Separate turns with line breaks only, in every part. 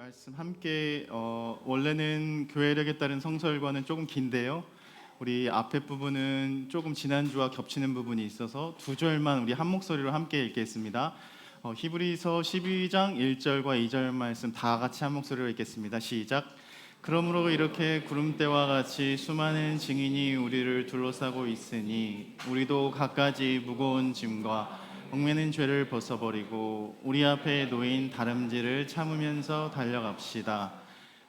말씀 함께 원래는 교회력에 따른 성설과는 조금 긴데요. 우리 앞에 부분은 조금 지난주와 겹치는 부분이 있어서 두 절만 우리 한 목소리로 함께 읽겠습니다. 히브리서 12장 1절과 2절 말씀 다 같이 한 목소리로 읽겠습니다. 시작. 그러므로 이렇게 구름대와 같이 수많은 증인이 우리를 둘러싸고 있으니 우리도 갖가지 무거운 짐과 얽매는 죄를 벗어버리고 우리 앞에 놓인 다름질을 참으면서 달려갑시다.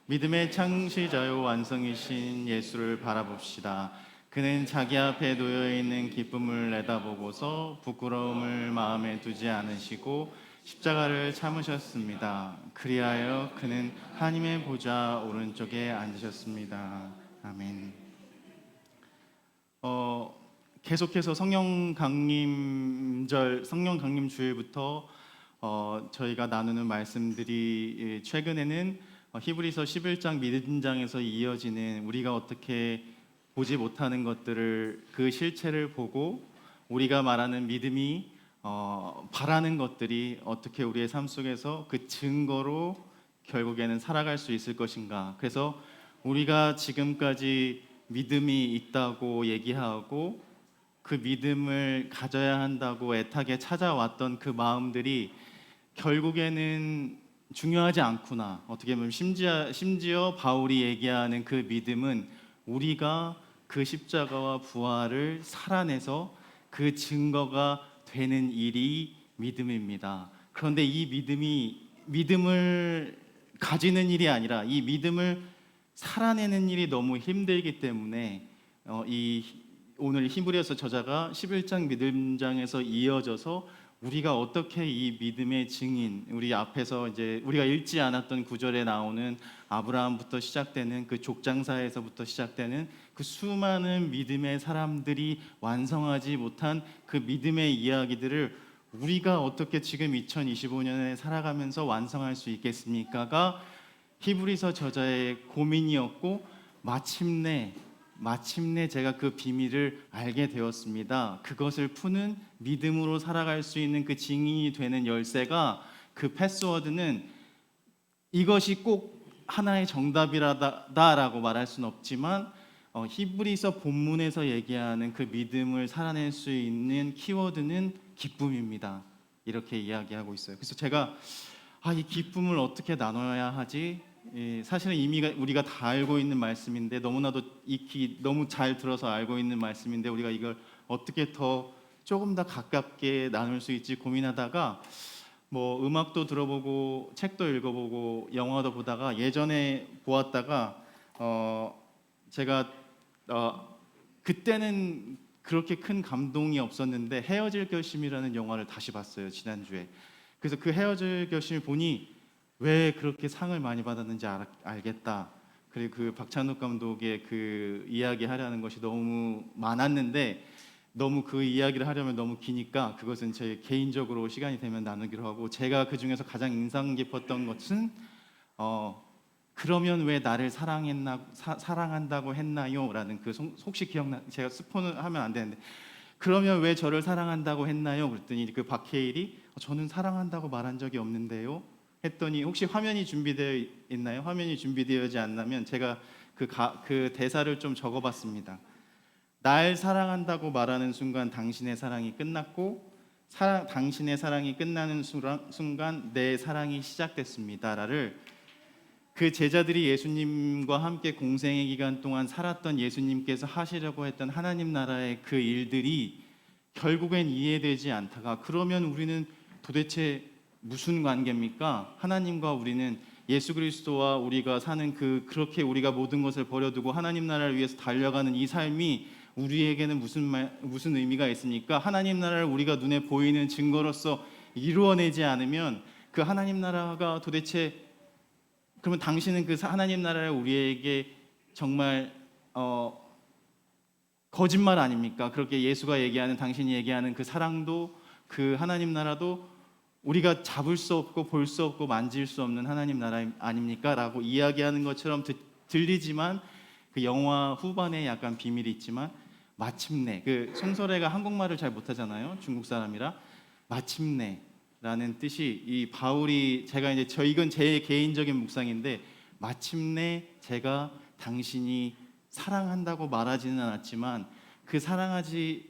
믿음의 창시자요 완성이신 예수를 바라봅시다. 그는 자기 앞에 놓여있는 기쁨을 내다보고서 부끄러움을 마음에 두지 않으시고 십자가를 참으셨습니다. 그리하여 그는 하나님의 보좌 오른쪽에 앉으셨습니다. 아멘. 계속해서 성령 강림절, 성령 강림 주일부터 저희가 나누는 말씀들이 최근에는 히브리서 11장 믿음장에서 이어지는 우리가 어떻게 보지 못하는 것들을 그 실체를 보고 우리가 말하는 믿음이 바라는 것들이 어떻게 우리의 삶 속에서 그 증거로 결국에는 살아갈 수 있을 것인가. 그래서 우리가 지금까지 믿음이 있다고 얘기하고 그 믿음을 가져야 한다고 애타게 찾아왔던 그 마음들이 결국에는 중요하지 않구나. 어떻게 보면 심지어 바울이 얘기하는 그 믿음은 우리가 그 십자가와 부활을 살아내서 그 증거가 되는 일이 믿음입니다. 그런데 이 믿음을 가지는 일이 아니라 이 믿음을 살아내는 일이 너무 힘들기 때문에 오늘 히브리서 저자가 11장 믿음장에서 이어져서 우리가 어떻게 이 믿음의 증인, 우리 앞에서 이제 우리가 읽지 않았던 구절에 나오는 아브라함부터 시작되는 그 족장사에서부터 시작되는 그 수많은 믿음의 사람들이 완성하지 못한 그 믿음의 이야기들을 우리가 어떻게 지금 2025년에 살아가면서 완성할 수 있겠습니까가 히브리서 저자의 고민이었고 마침내 제가 그 비밀을 알게 되었습니다. 그것을 푸는 믿음으로 살아갈 수 있는 그 증인이 되는 열쇠가, 그 패스워드는 이것이 꼭 하나의 정답이라고 말할 수는 없지만 히브리서 본문에서 얘기하는 그 믿음을 살아낼 수 있는 키워드는 기쁨입니다. 이렇게 이야기하고 있어요. 그래서 제가 이 기쁨을 어떻게 나눠야 하지? 사실은 이미 우리가 다 알고 있는 말씀인데 너무나도 익히 너무 잘 들어서 알고 있는 말씀인데 우리가 이걸 어떻게 조금 더 가깝게 나눌 수 있지 고민하다가 음악도 들어보고 책도 읽어보고 영화도 보다가 예전에 보았다가 제가 그때는 그렇게 큰 감동이 없었는데 헤어질 결심이라는 영화를 다시 봤어요, 지난주에. 그래서 그 헤어질 결심을 보니 왜 그렇게 상을 많이 받았는지 알겠다. 그리고 그 박찬욱 감독의 그 이야기 하려는 것이 너무 많았는데 너무 그 이야기를 하려면 너무 기니까 그것은 제 개인적으로 시간이 되면 나누기로 하고, 제가 그 중에서 가장 인상 깊었던 것은 그러면 왜 나를 사랑한다고 했나요? 라는 그 혹시 제가 스포는 하면 안 되는데 그러면 왜 저를 사랑한다고 했나요? 그랬더니 그 박해일이 저는 사랑한다고 말한 적이 없는데요 했더니, 혹시 화면이 준비되어 있나요? 화면이 준비되어지 않나면 제가 그 대사를 좀 적어봤습니다. 날 사랑한다고 말하는 순간 당신의 사랑이 끝났고 당신의 사랑이 끝나는 순간 내 사랑이 시작됐습니다라를 그 제자들이 예수님과 함께 공생의 기간 동안 살았던 예수님께서 하시려고 했던 하나님 나라의 그 일들이 결국엔 이해되지 않다가 그러면 우리는 도대체 무슨 관계입니까? 하나님과 우리는 예수 그리스도와 우리가 사는 그렇게 우리가 모든 것을 버려두고 하나님 나라를 위해서 달려가는 이 삶이 우리에게는 무슨 의미가 있습니까? 하나님 나라를 우리가 눈에 보이는 증거로서 이루어내지 않으면 그 하나님 나라가 도대체, 그러면 당신은 그 하나님 나라를 우리에게 정말 거짓말 아닙니까? 그렇게 예수가 얘기하는, 당신이 얘기하는 그 사랑도 그 하나님 나라도 우리가 잡을 수 없고 볼 수 없고 만질 수 없는 하나님 나라 아닙니까? 라고 이야기하는 것처럼 들리지만 그 영화 후반에 약간 비밀이 있지만 마침내, 그 송설애가 한국말을 잘 못하잖아요, 중국 사람이라. 마침내 라는 뜻이 이 바울이 제가 이제 이건 제 개인적인 묵상인데 마침내 제가 당신이 사랑한다고 말하지는 않았지만 그 사랑하지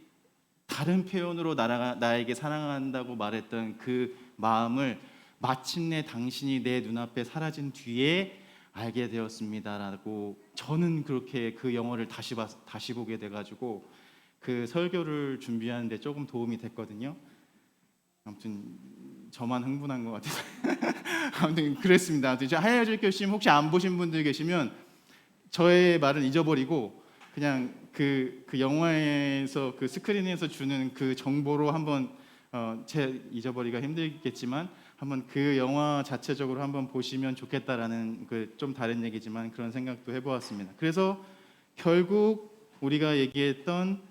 다른 표현으로 나에게 사랑한다고 말했던 그 마음을 마침내 당신이 내 눈앞에 사라진 뒤에 알게 되었습니다라고 저는 그렇게 그 영어를 다시 보게 돼가지고 그 설교를 준비하는데 조금 도움이 됐거든요. 아무튼 저만 흥분한 것 같아서 아무튼 그랬습니다. 아무튼 하야질 결심 혹시 안 보신 분들 계시면 저의 말은 잊어버리고 그냥 그 영화에서 그 스크린에서 주는 그 정보로 한번 제 잊어버리기가 힘들겠지만 한번 그 영화 자체적으로 한번 보시면 좋겠다라는 그 좀 다른 얘기지만 그런 생각도 해보았습니다. 그래서 결국 우리가 얘기했던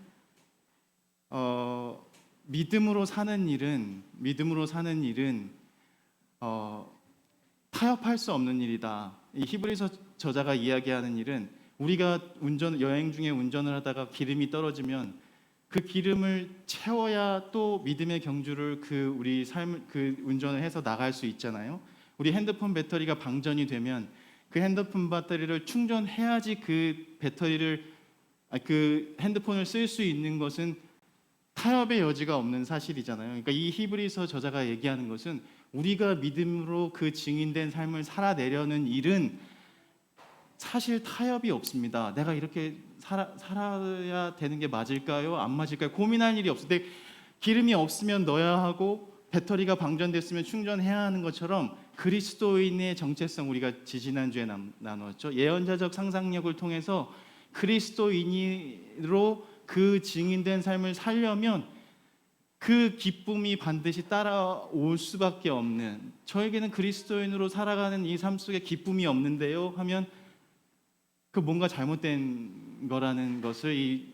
믿음으로 사는 일은 타협할 수 없는 일이다. 이 히브리서 저자가 이야기하는 일은 우리가 여행 중에 운전을 하다가 기름이 떨어지면 그 기름을 채워야 또 믿음의 경주를 우리 삶 운전을 해서 나갈 수 있잖아요. 우리 핸드폰 배터리가 방전이 되면 그 핸드폰 배터리를 충전해야지 그 핸드폰을 쓸 수 있는 것은 타협의 여지가 없는 사실이잖아요. 그러니까 이 히브리서 저자가 얘기하는 것은 우리가 믿음으로 그 증인된 삶을 살아내려는 일은 사실 타협이 없습니다. 내가 이렇게 살아야 되는 게 맞을까요? 안 맞을까요? 고민할 일이 없을 때 기름이 없으면 넣어야 하고 배터리가 방전됐으면 충전해야 하는 것처럼 그리스도인의 정체성 우리가 지지난주에 나누었죠. 예언자적 상상력을 통해서 그리스도인으로 그 증인된 삶을 살려면 그 기쁨이 반드시 따라올 수밖에 없는, 저에게는 그리스도인으로 살아가는 이 삶 속에 기쁨이 없는데요 하면 그 뭔가 잘못된 거라는 것을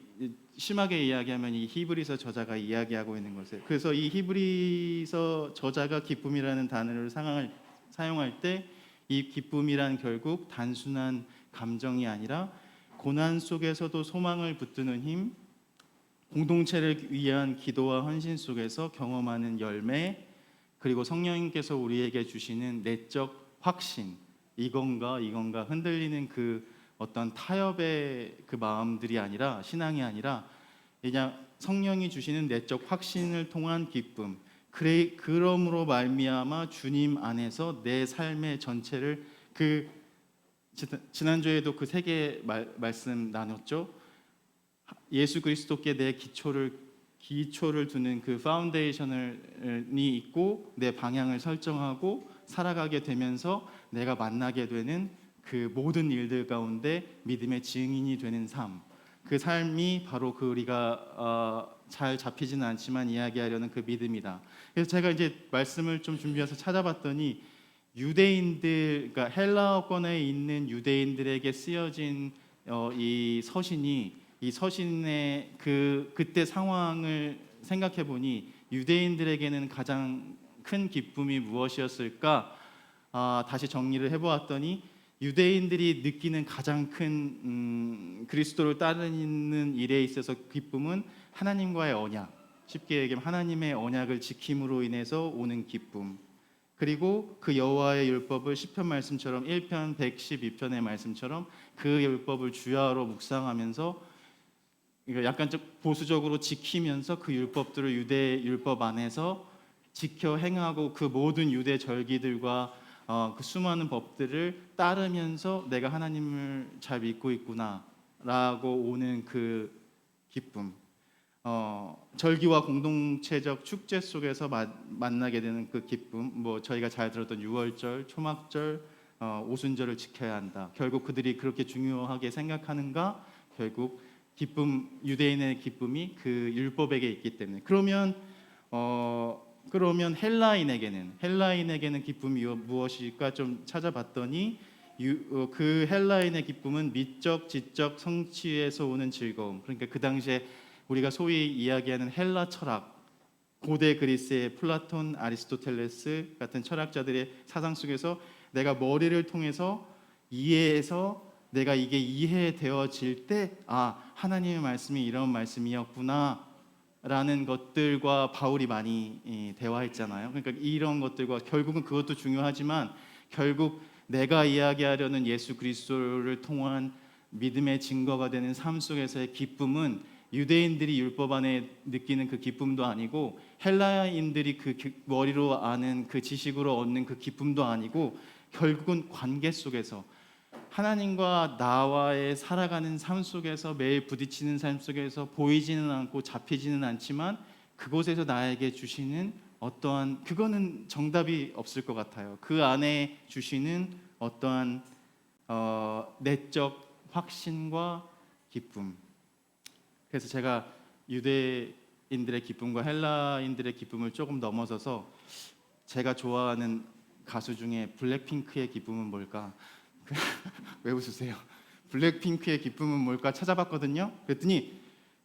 심하게 이야기하면 이 히브리서 저자가 이야기하고 있는 것을. 그래서 이 히브리서 저자가 기쁨이라는 단어를 사용할 때 이 기쁨이란 결국 단순한 감정이 아니라 고난 속에서도 소망을 붙드는 힘, 공동체를 위한 기도와 헌신 속에서 경험하는 열매, 그리고 성령님께서 우리에게 주시는 내적 확신, 이건가 흔들리는 그 어떤 타협의 그 마음들이 아니라, 신앙이 아니라 그냥 성령이 주시는 내적 확신을 통한 기쁨. 그러므로 말미암아 주님 안에서 내 삶의 전체를 지난주에도 그 세 개 말씀 나눴죠. 예수 그리스도께 내 기초를 두는 그 파운데이션이 있고 내 방향을 설정하고 살아가게 되면서 내가 만나게 되는 그 모든 일들 가운데 믿음의 증인이 되는 삶, 그 삶이 바로 우리가 잘 잡히지는 않지만 이야기하려는 그 믿음이다. 그래서 제가 이제 말씀을 좀 준비해서 찾아봤더니 유대인들, 그러니까 헬라어권에 있는 유대인들에게 쓰여진 이 서신의 그때 상황을 생각해 보니 유대인들에게는 가장 큰 기쁨이 무엇이었을까? 다시 정리를 해보았더니 유대인들이 느끼는 가장 큰 그리스도를 따르는 일에 있어서 기쁨은 하나님과의 언약, 쉽게 얘기하면 하나님의 언약을 지킴으로 인해서 오는 기쁨, 그리고 그 여호와의 율법을 시편 말씀처럼 1편 112편의 말씀처럼 그 율법을 주야로 묵상하면서 약간 좀 보수적으로 지키면서 그 율법들을 유대 율법 안에서 지켜 행하고 그 모든 유대 절기들과 그 수많은 법들을 따르면서 내가 하나님을 잘 믿고 있구나라고 오는 그 기쁨, 절기와 공동체적 축제 속에서 만나게 되는 그 기쁨, 뭐 저희가 잘 들었던 유월절, 초막절, 오순절을 지켜야 한다. 결국 그들이 그렇게 중요하게 생각하는가? 결국 유대인의 기쁨이 그 율법에게 있기 때문에. 그러면 헬라인에게는 기쁨이 무엇일까 좀 찾아봤더니 그 헬라인의 기쁨은 미적, 지적 성취에서 오는 즐거움. 그러니까 그 당시에 우리가 소위 이야기하는 헬라 철학, 고대 그리스의 플라톤, 아리스토텔레스 같은 철학자들의 사상 속에서 내가 머리를 통해서 이해해서 내가 이게 이해되어질 때 하나님의 말씀이 이런 말씀이었구나 라는 것들과 바울이 많이 대화했잖아요. 그러니까 이런 것들과 결국은 그것도 중요하지만 결국 내가 이야기하려는 예수 그리스도를 통한 믿음의 증거가 되는 삶 속에서의 기쁨은 유대인들이 율법 안에 느끼는 그 기쁨도 아니고 헬라인들이 그 머리로 아는 그 지식으로 얻는 그 기쁨도 아니고 결국은 관계 속에서 하나님과 나와의 살아가는 삶 속에서 매일 부딪히는 삶 속에서 보이지는 않고 잡히지는 않지만 그곳에서 나에게 주시는 어떠한 그거는 정답이 없을 것 같아요. 그 안에 주시는 어떠한 내적 확신과 기쁨. 그래서 제가 유대인들의 기쁨과 헬라인들의 기쁨을 조금 넘어서서 제가 좋아하는 가수 중에 블랙핑크의 기쁨은 뭘까? 왜 웃으세요? 블랙핑크의 기쁨은 뭘까 찾아봤거든요. 그랬더니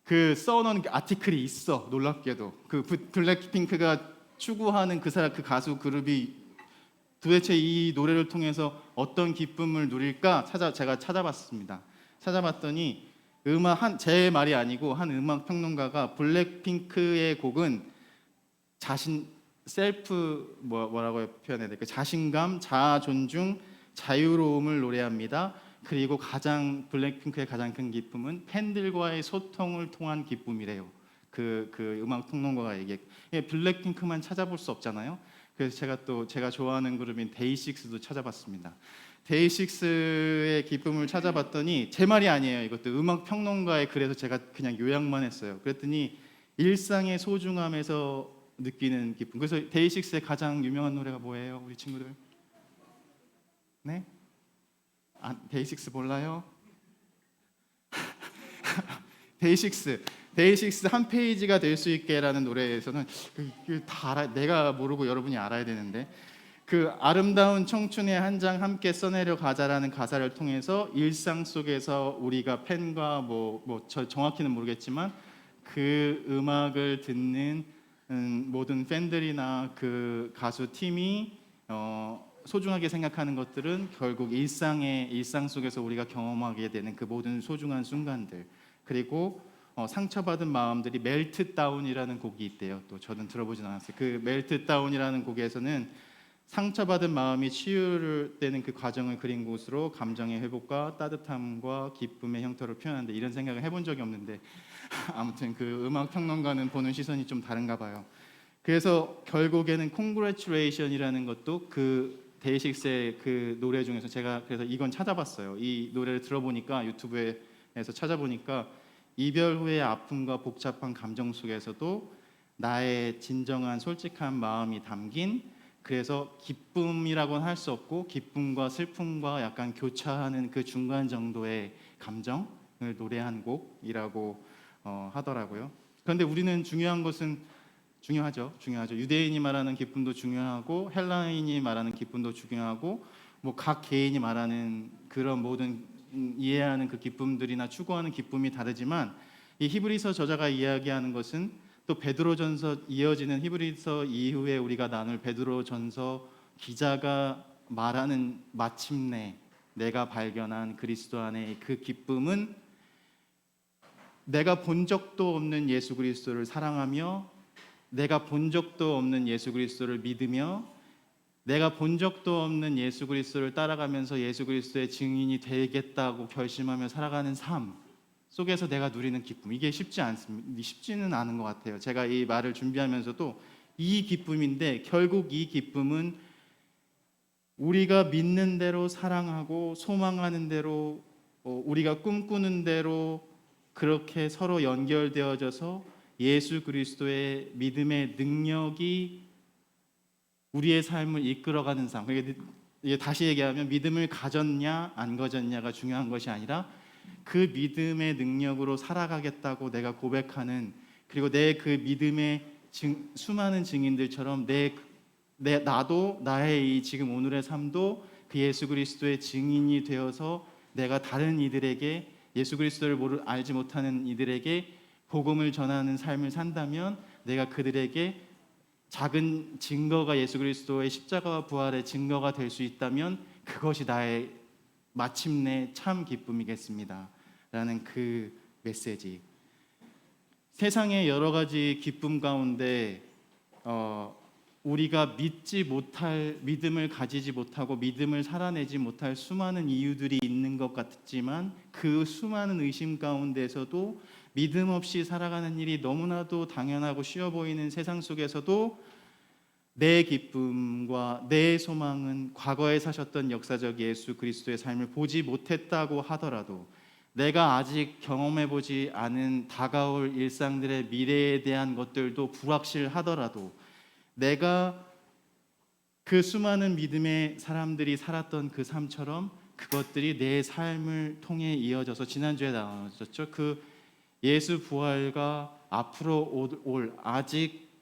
그 써놓은 아티클이 있어. 놀랍게도 그 블랙핑크가 추구하는 그 사람 그 가수 그룹이 도대체 이 노래를 통해서 어떤 기쁨을 누릴까 제가 찾아봤습니다. 찾아봤더니 제 말이 아니고 한 음악 평론가가 블랙핑크의 곡은 자신 뭐라고 표현해야 될까? 자신감, 자아 존중, 자유로움을 노래합니다. 그리고 블랙핑크의 가장 큰 기쁨은 팬들과의 소통을 통한 기쁨이래요. 그 음악 평론가가 블랙핑크만 찾아볼 수 없잖아요. 그래서 제가 좋아하는 그룹인 데이식스도 찾아봤습니다. 데이식스의 기쁨을 찾아봤더니 제 말이 아니에요. 이것도 음악 평론가의 글에서 제가 그냥 요약만 했어요. 그랬더니 일상의 소중함에서 느끼는 기쁨. 그래서 데이식스의 가장 유명한 노래가 뭐예요, 우리 친구들? 네? 데이식스 몰라요? 데이식스 한 페이지가 될 수 있게라는 노래에서는 다 내가 모르고 여러분이 알아야 되는데 그 아름다운 청춘의 한 장 함께 써내려 가자라는 가사를 통해서 일상 속에서 우리가 팬과 정확히는 모르겠지만 그 음악을 듣는 모든 팬들이나 그 가수 팀이 소중하게 생각하는 것들은 결국 일상 속에서 우리가 경험하게 되는 그 모든 소중한 순간들. 그리고 상처받은 마음들이 멜트다운이라는 곡이 있대요. 또 저는 들어보진 않았어요. 그 멜트다운이라는 곡에서는 상처받은 마음이 치유되는 그 과정을 그린 곳으로 감정의 회복과 따뜻함과 기쁨의 형태로 표현하는데 이런 생각을 해본 적이 없는데 아무튼 그 음악 평론가는 보는 시선이 좀 다른가 봐요. 그래서 결국에는 Congratulation이라는 것도 그 데이식스의 그 노래 중에서 제가 그래서 이건 찾아봤어요. 이 노래를 들어보니까 유튜브에서 찾아보니까 이별 후의 아픔과 복잡한 감정 속에서도 나의 진정한 솔직한 마음이 담긴 그래서 기쁨이라고는 할 수 없고 기쁨과 슬픔과 약간 교차하는 그 중간 정도의 감정을 노래한 곡이라고 하더라고요. 그런데 우리는 중요하죠. 유대인이 말하는 기쁨도 중요하고 헬라인이 말하는 기쁨도 중요하고 각 개인이 말하는 그런 모든 이해하는 그 기쁨들이나 추구하는 기쁨이 다르지만 이 히브리서 저자가 이야기하는 것은 또 베드로전서 이어지는 히브리서 이후에 우리가 나눌 베드로전서 기자가 말하는 마침내 내가 발견한 그리스도 안에 그 기쁨은 내가 본 적도 없는 예수 그리스도를 사랑하며 내가 본 적도 없는 예수 그리스도를 믿으며 내가 본 적도 없는 예수 그리스도를 따라가면서 예수 그리스도의 증인이 되겠다고 결심하며 살아가는 삶 속에서 내가 누리는 기쁨 이게 쉽지는 않은 것 같아요. 제가 이 말을 준비하면서도 이 기쁨인데 결국 이 기쁨은 우리가 믿는 대로 사랑하고 소망하는 대로 우리가 꿈꾸는 대로 그렇게 서로 연결되어져서 예수 그리스도의 믿음의 능력이 우리의 삶을 이끌어가는 삶. 다시 얘기하면 믿음을 가졌냐 안 가졌냐가 중요한 것이 아니라 그 믿음의 능력으로 살아가겠다고 내가 고백하는 그리고 내 그 믿음의 수많은 증인들처럼 나도 나의 이 지금 오늘의 삶도 그 예수 그리스도의 증인이 되어서 내가 다른 이들에게 예수 그리스도를 알지 못하는 이들에게 복음을 전하는 삶을 산다면 내가 그들에게 작은 증거가 예수 그리스도의 십자가와 부활의 증거가 될 수 있다면 그것이 나의 마침내 참 기쁨이겠습니다 라는 그 메시지. 세상의 여러 가지 기쁨 가운데 우리가 믿음을 가지지 못하고 믿음을 살아내지 못할 수많은 이유들이 있는 것 같지만 그 수많은 의심 가운데서도 믿음 없이 살아가는 일이 너무나도 당연하고 쉬워 보이는 세상 속에서도 내 기쁨과 내 소망은 과거에 사셨던 역사적 예수 그리스도의 삶을 보지 못했다고 하더라도, 내가 아직 경험해 보지 않은 다가올 일상들의 미래에 대한 것들도 불확실하더라도, 내가 그 수많은 믿음의 사람들이 살았던 그 삶처럼 그것들이 내 삶을 통해 이어져서, 지난주에 나왔었죠, 그 예수 부활과 앞으로 올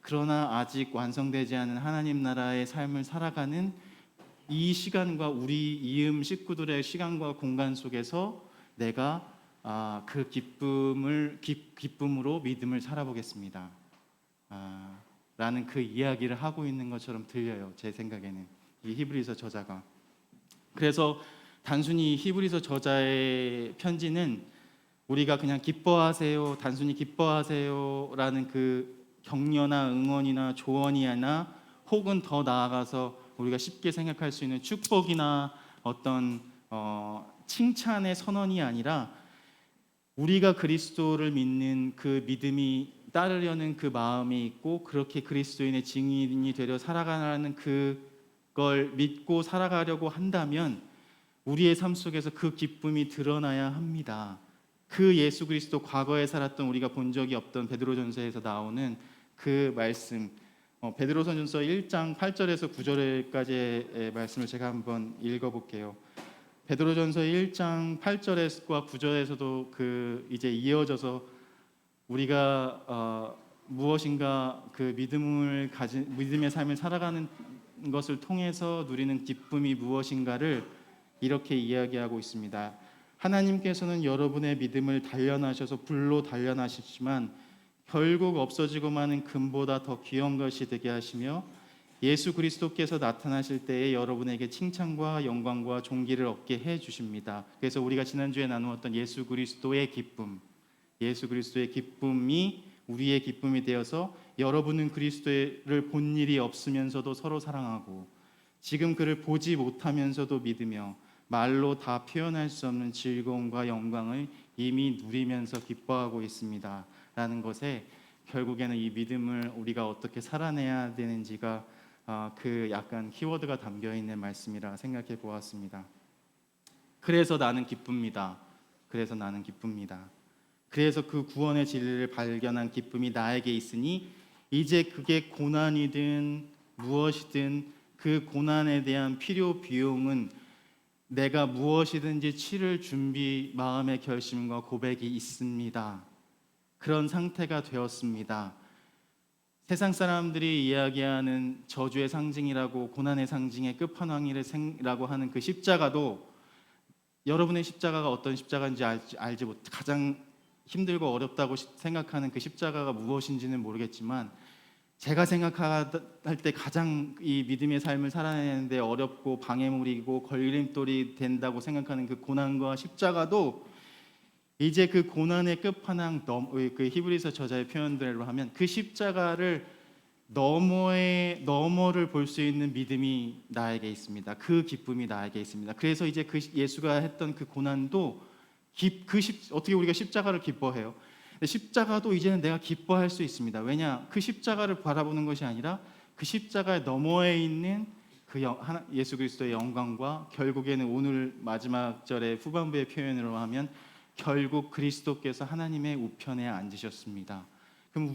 그러나 아직 완성되지 않은 하나님 나라의 삶을 살아가는 이 시간과 우리 이음 식구들의 시간과 공간 속에서 내가 그 기쁨으로 믿음을 살아보겠습니다 라는 그 이야기를 하고 있는 것처럼 들려요. 제 생각에는 이 히브리서 저자가. 그래서 단순히 히브리서 저자의 편지는 우리가 그냥 기뻐하세요, 단순히 기뻐하세요라는 그 격려나 응원이나 조언이나 혹은 더 나아가서 우리가 쉽게 생각할 수 있는 축복이나 어떤 칭찬의 선언이 아니라, 우리가 그리스도를 믿는 그 믿음이 따르려는 그 마음이 있고 그렇게 그리스도인의 증인이 되려 살아가는 그걸 믿고 살아가려고 한다면 우리의 삶 속에서 그 기쁨이 드러나야 합니다. 그 예수 그리스도, 과거에 살았던 우리가 본 적이 없던 베드로전서에서 나오는 그 말씀, 베드로전서 1장 8절에서 9절까지의 말씀을 제가 한번 읽어볼게요. 베드로전서 1장 8절과 9절에서도 이제 이어져서 우리가 무엇인가 그 믿음의 삶을 살아가는 것을 통해서 누리는 기쁨이 무엇인가를 이렇게 이야기하고 있습니다. 하나님께서는 여러분의 믿음을 단련하셔서 불로 단련하시지만 결국 없어지고 마는 금보다 더 귀한 것이 되게 하시며, 예수 그리스도께서 나타나실 때에 여러분에게 칭찬과 영광과 존귀를 얻게 해 주십니다. 그래서 우리가 지난주에 나누었던 예수 그리스도의 기쁨이 우리의 기쁨이 되어서, 여러분은 그리스도를 본 일이 없으면서도 서로 사랑하고 지금 그를 보지 못하면서도 믿으며 말로 다 표현할 수 없는 즐거움과 영광을 이미 누리면서 기뻐하고 있습니다 라는 것에, 결국에는 이 믿음을 우리가 어떻게 살아내야 되는지가 그 약간 키워드가 담겨 있는 말씀이라 생각해 보았습니다. 그래서 나는 기쁩니다. 그래서 그 구원의 진리를 발견한 기쁨이 나에게 있으니 이제 그게 고난이든 무엇이든 그 고난에 대한 필요 비용은 내가 무엇이든지 치를 준비, 마음의 결심과 고백이 있습니다. 그런 상태가 되었습니다. 세상 사람들이 이야기하는 저주의 상징이라고, 고난의 상징의 끝판왕이라고 하는 그 십자가도, 여러분의 십자가가 어떤 십자가인지 알지 못, 가장 힘들고 어렵다고 생각하는 그 십자가가 무엇인지는 모르겠지만, 제가 생각할 때 가장 이 믿음의 삶을 살아내는데 어렵고 방해물이고 걸림돌이 된다고 생각하는 그 고난과 십자가도, 이제 그 고난의 끝판왕, 그 히브리서 저자의 표현대로 하면 그 십자가를 너머를 볼 수 있는 믿음이 나에게 있습니다. 그 기쁨이 나에게 있습니다. 그래서 이제 그 예수가 했던 그 고난도 어떻게 우리가 십자가를 기뻐해요? 십자가도 이제는 내가 기뻐할 수 있습니다. 왜냐? 그 십자가를 바라보는 것이 아니라 그 십자가의 너머에 있는 그 예수 그리스도의 영광과, 결국에는 오늘 마지막 절의 후반부의 표현으로 하면 결국 그리스도께서 하나님의 우편에 앉으셨습니다. 그럼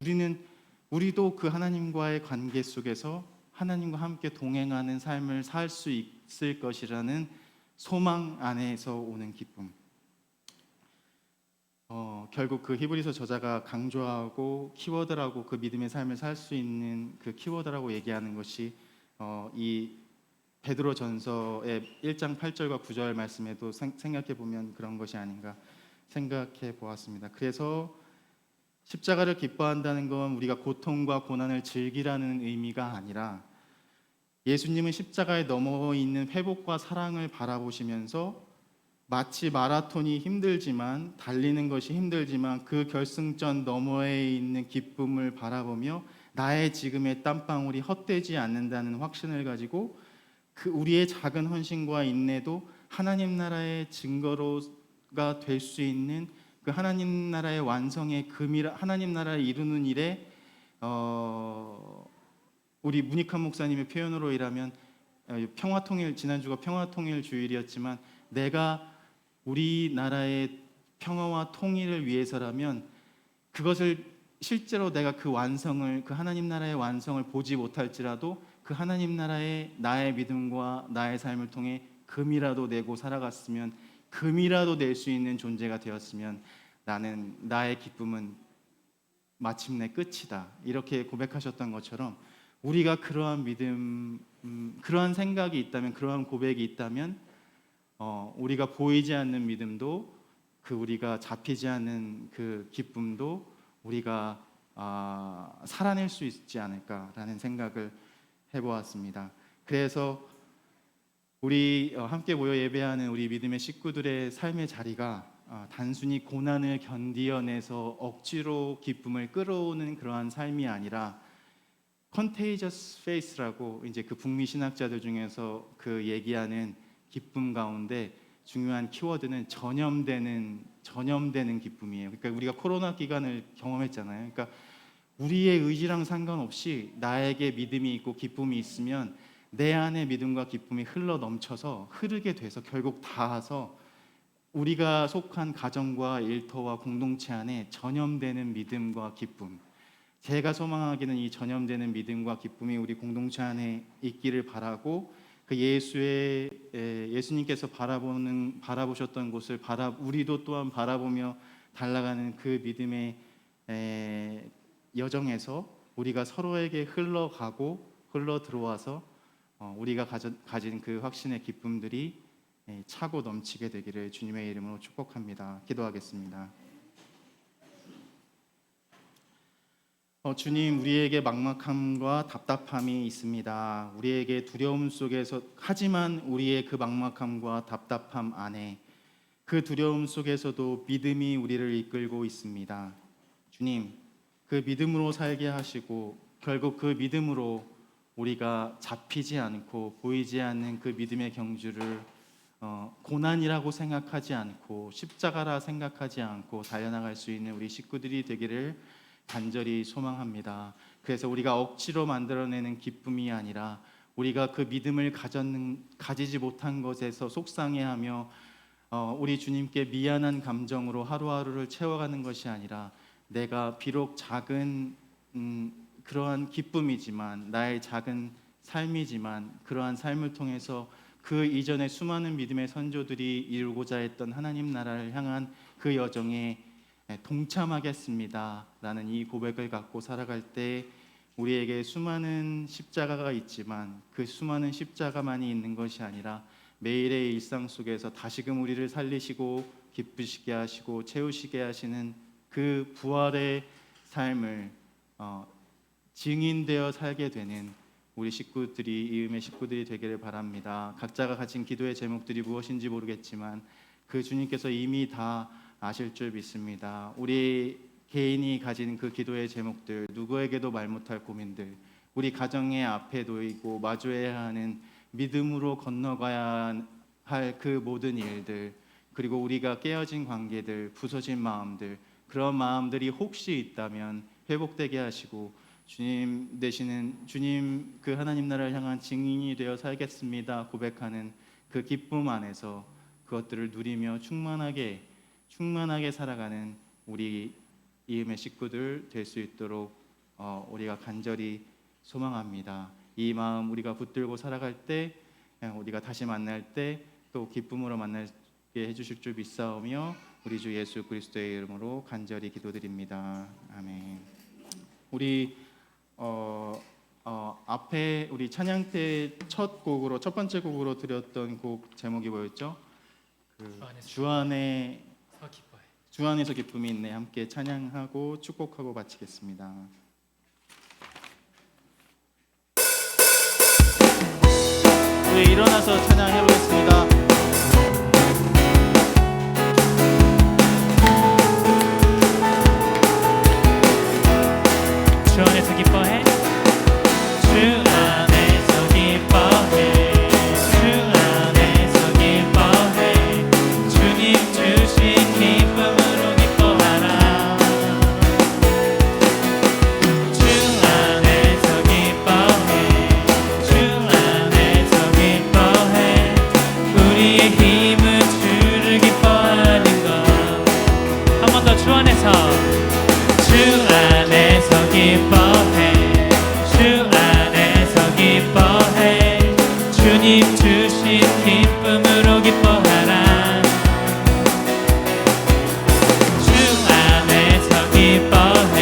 우리도 그 하나님과의 관계 속에서 하나님과 함께 동행하는 삶을 살 수 있을 것이라는 소망 안에서 오는 기쁨. 결국 그 히브리서 저자가 강조하고 키워드라고, 그 믿음의 삶을 살 수 있는 그 키워드라고 얘기하는 것이 이 베드로 전서의 1장 8절과 9절 말씀에도 생각해 보면 그런 것이 아닌가 생각해 보았습니다. 그래서 십자가를 기뻐한다는 건 우리가 고통과 고난을 즐기라는 의미가 아니라, 예수님은 십자가에 넘어 있는 회복과 사랑을 바라보시면서 마치 마라톤이 힘들지만, 달리는 것이 힘들지만 그 결승전 너머에 있는 기쁨을 바라보며 나의 지금의 땀방울이 헛되지 않는다는 확신을 가지고 그 우리의 작은 헌신과 인내도 하나님 나라의 증거로가 될 수 있는 그 하나님 나라의 완성의 금이라, 하나님 나라를 이루는 일에 우리 문익환 목사님의 표현으로 일하면 평화통일, 지난주가 평화통일 주일이었지만 내가 우리나라의 평화와 통일을 위해서라면 그것을 실제로 내가 그 완성을, 그 하나님 나라의 완성을 보지 못할지라도 그 하나님 나라의 나의 믿음과 나의 삶을 통해 금이라도 내고 살아갔으면, 금이라도 낼 수 있는 존재가 되었으면 나는, 나의 기쁨은 마침내 끝이다, 이렇게 고백하셨던 것처럼 우리가 그러한 믿음, 그러한 생각이 있다면, 그러한 고백이 있다면 우리가 보이지 않는 믿음도, 그 우리가 잡히지 않는 그 기쁨도 우리가 살아낼 수 있지 않을까라는 생각을 해보았습니다. 그래서 우리 함께 모여 예배하는 우리 믿음의 식구들의 삶의 자리가 단순히 고난을 견디어내서 억지로 기쁨을 끌어오는 그러한 삶이 아니라 contagious faith라고, 이제 그 북미 신학자들 중에서 그 얘기하는 기쁨 가운데 중요한 키워드는 전염되는 기쁨이에요. 그러니까 우리가 코로나 기간을 경험했잖아요. 그러니까 우리의 의지랑 상관없이 나에게 믿음이 있고 기쁨이 있으면 내 안에 믿음과 기쁨이 흘러 넘쳐서, 흐르게 돼서 결국 닿아서 우리가 속한 가정과 일터와 공동체 안에 전염되는 믿음과 기쁨, 제가 소망하기는 이 전염되는 믿음과 기쁨이 우리 공동체 안에 있기를 바라고, 그 예수님께서 바라보셨던 곳을 우리도 또한 바라보며 달려가는 그 믿음의 여정에서 우리가 서로에게 흘러가고 흘러 들어와서 우리가 가진 그 확신의 기쁨들이 차고 넘치게 되기를 주님의 이름으로 축복합니다. 기도하겠습니다. 주님, 우리에게 막막함과 답답함이 있습니다. 우리에게 두려움 속에서, 하지만 우리의 그 막막함과 답답함 안에, 그 두려움 속에서도 믿음이 우리를 이끌고 있습니다. 주님, 그 믿음으로 살게 하시고 결국 그 믿음으로 우리가 잡히지 않고 보이지 않는 그 믿음의 경주를 고난이라고 생각하지 않고 십자가라 생각하지 않고 달려나갈 수 있는 우리 식구들이 되기를 간절히 소망합니다. 그래서 우리가 억지로 만들어내는 기쁨이 아니라 우리가 그 믿음을 가지지 못한 것에서 속상해하며 우리 주님께 미안한 감정으로 하루하루를 채워가는 것이 아니라, 내가 비록 작은 그러한 기쁨이지만, 나의 작은 삶이지만, 그러한 삶을 통해서 그 이전에 수많은 믿음의 선조들이 이루고자 했던 하나님 나라를 향한 그 여정에 동참하겠습니다 라는 이 고백을 갖고 살아갈 때 우리에게 수많은 십자가가 있지만 그 수많은 십자가만이 있는 것이 아니라 매일의 일상 속에서 다시금 우리를 살리시고 기쁘시게 하시고 채우시게 하시는 그 부활의 삶을 증인되어 살게 되는 우리 식구들이, 이음의 식구들이 되기를 바랍니다. 각자가 가진 기도의 제목들이 무엇인지 모르겠지만 그 주님께서 이미 다 아실 줄 믿습니다. 우리 개인이 가진 그 기도의 제목들, 누구에게도 말 못할 고민들, 우리 가정의 앞에 놓이고 마주해야 하는 믿음으로 건너가야 할 그 모든 일들, 그리고 우리가 깨어진 관계들, 부서진 마음들, 그런 마음들이 혹시 있다면 회복되게 하시고 주님 되시는, 주님 그 하나님 나라를 향한 증인이 되어 살겠습니다 고백하는 그 기쁨 안에서 그것들을 누리며 충만하게 살아가는 우리 이음의 식구들 될 수 있도록 우리가 간절히 소망합니다. 이 마음 우리가 붙들고 살아갈 때, 우리가 다시 만날 때 또 기쁨으로 만나게 해주실 줄 믿사오며 우리 주 예수 그리스도의 이름으로 간절히 기도드립니다. 아멘. 우리 앞에 우리 찬양 때 첫 번째 곡으로 드렸던 곡 제목이 뭐였죠? 주 안에서 기쁨이 있네. 함께 찬양하고 축복하고 마치겠습니다. 우리 일어나서 찬양해 보겠습니다.
기뻐해 주 안에서 기뻐해 주님 주신 기쁨으로 기뻐하라 주 안에서 기뻐해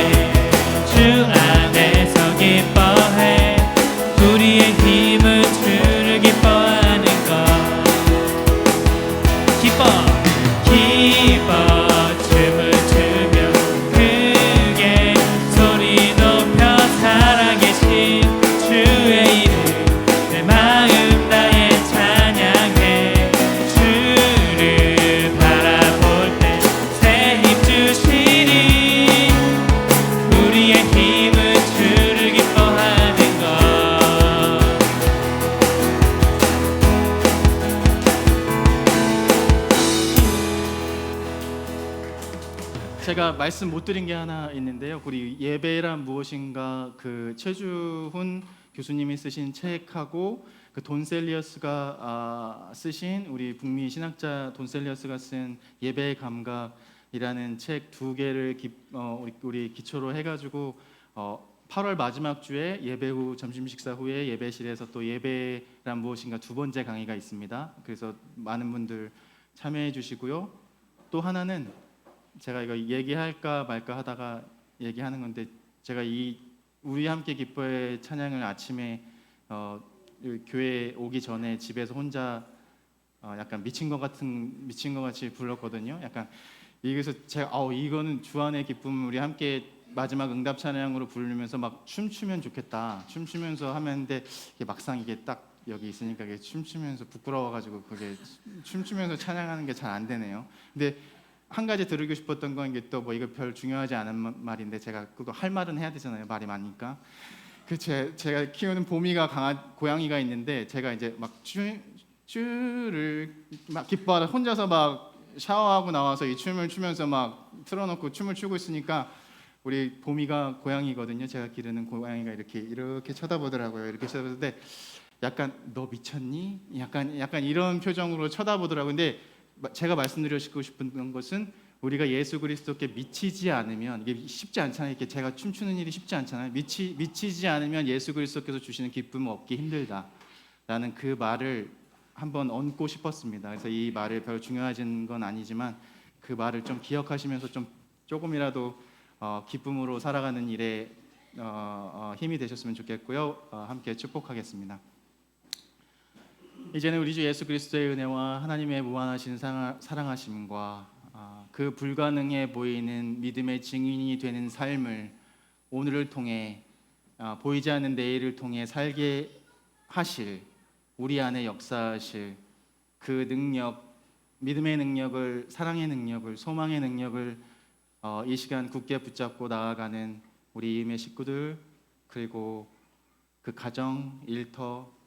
주 안에서 기뻐해 우리의 힘은 주를 기뻐하는 것 기뻐 춤을 추며 크게 소리 높여 살아계신 주의 이름 내 마음 다해 찬양해 주를 바라볼 때 새 힘 주시니 우리의 힘은 주를 기뻐하는 것
제가 말씀 못 드린 게 하나 있는데요. 우리 예배란 무엇인가 그 최주훈 교수님이 쓰신 책하고 그 돈셀리어스가 쓰신 우리 북미 신학자 돈셀리어스가 쓴 예배의 감각이라는 책 두 개를 우리 기초로 해가지고 8월 마지막 주에 예배 후 점심 식사 후에 예배실에서 또 예배란 무엇인가 두 번째 강의가 있습니다. 그래서 많은 분들 참여해 주시고요. 또 하나는 제가 이거 얘기할까 말까 하다가 얘기하는 건데 제가 이 우리 함께 기뻐의 찬양을 아침에 교회 오기 전에 집에서 혼자 약간 미친 것 같이 불렀거든요. 약간 그래서 제가 이거는 주안의 기쁨 우리 함께 마지막 응답 찬양으로 부르면서 막 춤추면 좋겠다. 춤추면서 하면데 막상 이게 딱 여기 있으니까 이게 춤추면서 부끄러워가지고 그게 춤추면서 찬양하는 게 잘 안 되네요. 근데 한 가지 들으고 싶었던 건 이게 또 뭐 이거 별 중요하지 않은 말인데 제가 그거 할 말은 해야 되잖아요. 말이 많으니까. 제가 키우는 고양이가 있는데 제가 이제 막 쭈를 막 기뻐하다 혼자서 막 샤워하고 나와서 이 춤을 추면서 막 틀어놓고 춤을 추고 있으니까 우리 보미가 고양이거든요. 제가 기르는 고양이가 이렇게 쳐다보더라고요. 이렇게 쳐다보는데 약간 너 미쳤니? 약간 이런 표정으로 쳐다보더라고요. 근데 제가 말씀드리고 싶은 것은 우리가 예수 그리스도께 미치지 않으면 이게 쉽지 않잖아요. 이렇게 제가 춤추는 일이 쉽지 않잖아요. 미치지 않으면 예수 그리스도께서 주시는 기쁨을 얻기 힘들다라는 그 말을 한번 얹고 싶었습니다. 그래서 이 말을 별 중요하진 건 아니지만 그 말을 좀 기억하시면서 조금이라도 기쁨으로 살아가는 일에 힘이 되셨으면 좋겠고요. 함께 축복하겠습니다. 이제는 우리 주 예수 그리스도의 은혜와 하나님의 무한하신 사랑하심과 그 불가능해 보이는 믿음의 증인이 되는 삶을 오늘을 통해 보이지 않는 내일을 통해 살게 하실 우리 안에 역사하실 그 능력, 믿음의 능력을, 사랑의 능력을, 소망의 능력을 이 시간 굳게 붙잡고 나아가는 우리 이음의 식구들 그리고 그 가정, 일터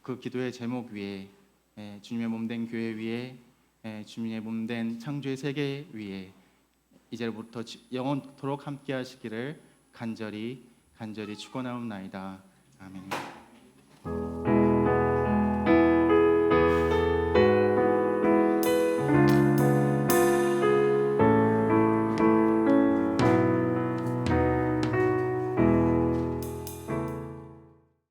그 기도의 제목 위에 주님의 몸된 교회 위에 주님의 몸된 창조의 세계 위에 이제부터 영원토록 함께 하시기를 간절히 축원하옵나이다. 아멘.